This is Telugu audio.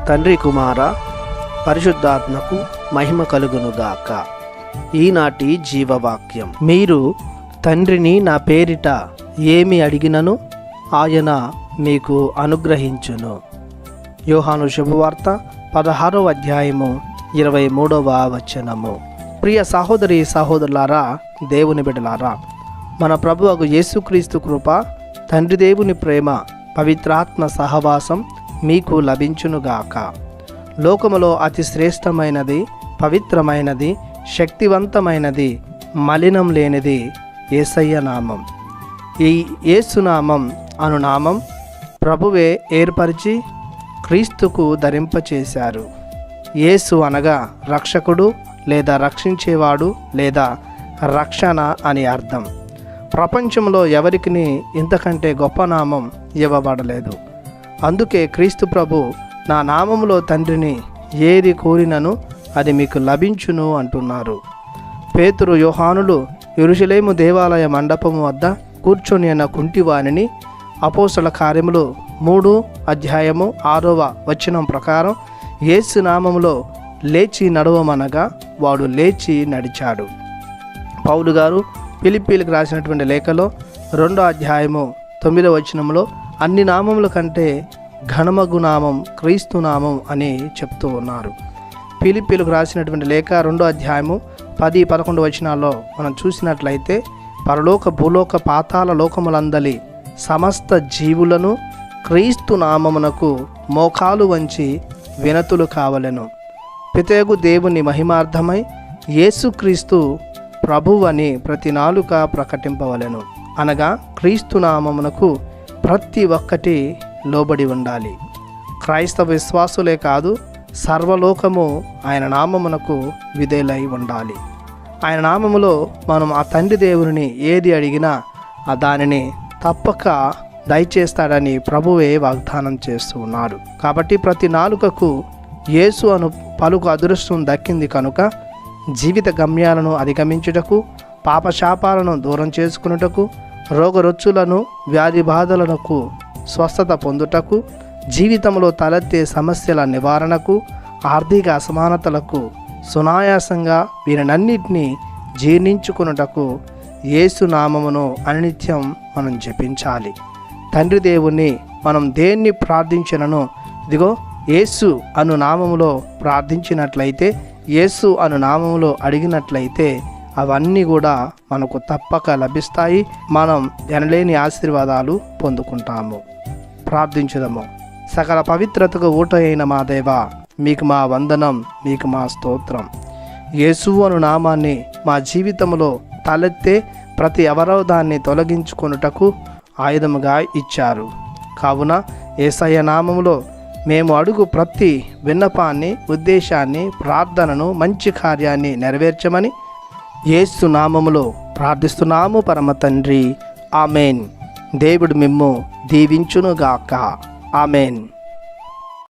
తండ్రి కుమార పరిశుద్ధాత్మకు మహిమ కలుగునుగాక. ఈనాటి జీవవాక్యం. మీరు తండ్రిని నా పేరిట ఏమి అడిగినను ఆయన మీకు అనుగ్రహించును. యోహాను శుభవార్త 16వ అధ్యాయము 23వ వచనము. ప్రియ సహోదరి సహోదరులారా, దేవుని బిడ్డలారా, మన ప్రభువగు యేసుక్రీస్తు కృప, తండ్రి దేవుని ప్రేమ, పవిత్రాత్మ సహవాసం మీకు లభించునుగాక. లోకములో అతి శ్రేష్టమైనది, పవిత్రమైనది, శక్తివంతమైనది, మలినం లేనిది యేసయ్య నామం. ఈ యేసునామం అను నామం ప్రభువే ఏర్పరిచి క్రీస్తుకు ధరింపచేశారు. యేసు అనగా రక్షకుడు లేదా రక్షించేవాడు లేదా రక్షణ అని అర్థం. ప్రపంచంలో ఎవరికి ఇంతకంటే గొప్ప నామం ఇవ్వబడలేదు. అందుకే క్రీస్తు ప్రభు, నా నామములో తండ్రిని ఏది కోరినను అది మీకు లభించును అంటున్నారు. పేతురు, యోహానులు యెరూషలేము దేవాలయ మండపము వద్ద కూర్చొని ఉన్న కుంటివానిని అపోస్తల కార్యములు 3వ అధ్యాయము 6వ వచనం ప్రకారం యేసు నామములో లేచి నడవమనగా వాడు లేచి నడిచాడు. పౌలు గారు ఫిలిప్పీలకు రాసినటువంటి లేఖలో 2వ అధ్యాయము 9వ వచనంలో అన్ని నామముల కంటే ఘనమగు నామం క్రీస్తు నామం అని చెప్తూ ఉన్నారు. ఫిలిప్పీలకు రాసినటువంటి లేఖ 2వ అధ్యాయము 10-11 వచనాల్లో మనం చూసినట్లయితే, పరలోక భూలోక పాతాళ లోకములందలి సమస్త జీవులను క్రీస్తు నామమునకు మోకాలు వంచి వినతులు కావలెను. పితయగు దేవుని మహిమార్థమై యేసుక్రీస్తు ప్రభువని ప్రతి నాలుక ప్రకటింపవలెను. అనగా క్రీస్తు నామమునకు ప్రతి ఒక్కటి లోబడి ఉండాలి. క్రైస్తవ విశ్వాసులే కాదు, సర్వలోకము ఆయన నామమునకు విధేయులై ఉండాలి. ఆయన నామములో మనం ఆ తండ్రి దేవుని ఏది అడిగినా ఆ దానిని తప్పక దయచేస్తాడని ప్రభువే వాగ్దానం చేస్తూ ఉన్నాడు. కాబట్టి ప్రతి నాలుకకు యేసు అను పలుకు అదృష్టం దక్కింది కనుక జీవిత గమ్యాలను అధిగమించుటకు, పాపశాపాలను దూరం చేసుకున్నటకు, రోగరొచ్చులను వ్యాధి బాధలకు స్వస్థత పొందుటకు, జీవితంలో తలెత్తే సమస్యల నివారణకు, ఆర్థిక అసమానతలకు సునాయాసంగా వీరినన్నిటినీ జీర్ణించుకున్నటకు యేసు నామమును అనిత్యం మనం జపించాలి. తండ్రి దేవుణ్ణి మనం దేన్ని ప్రార్థించినను ఇదిగో యేసు అను నామములో ప్రార్థించినట్లయితే, యేసు అను నామములో అడిగినట్లయితే అవన్నీ కూడా మనకు తప్పక లభిస్తాయి. మనం ఎనలేని ఆశీర్వాదాలు పొందుకుంటాము. ప్రార్థించుదాము. సకల పవిత్రతకు ఊట అయిన మా దేవా, మీకు మా వందనం, మీకు మా స్తోత్రం. యేసు అను నామాన్ని మా జీవితంలో తలెత్తే ప్రతి అవరోధాన్ని తొలగించుకొనుటకు ఆయుధముగా ఇచ్చారు. కావున యేసయ్య నామములో మేము అడుగు ప్రతి విన్నపాన్ని, ఉద్దేశాన్ని, ప్రార్థనను, మంచి కార్యాన్ని నెరవేర్చమని యేసు నామములో ప్రార్థిస్తున్నాము పరమ తండ్రి. ఆమెన్. దేవుడు మిమ్ము దీవించునుగాక. ఆమెన్.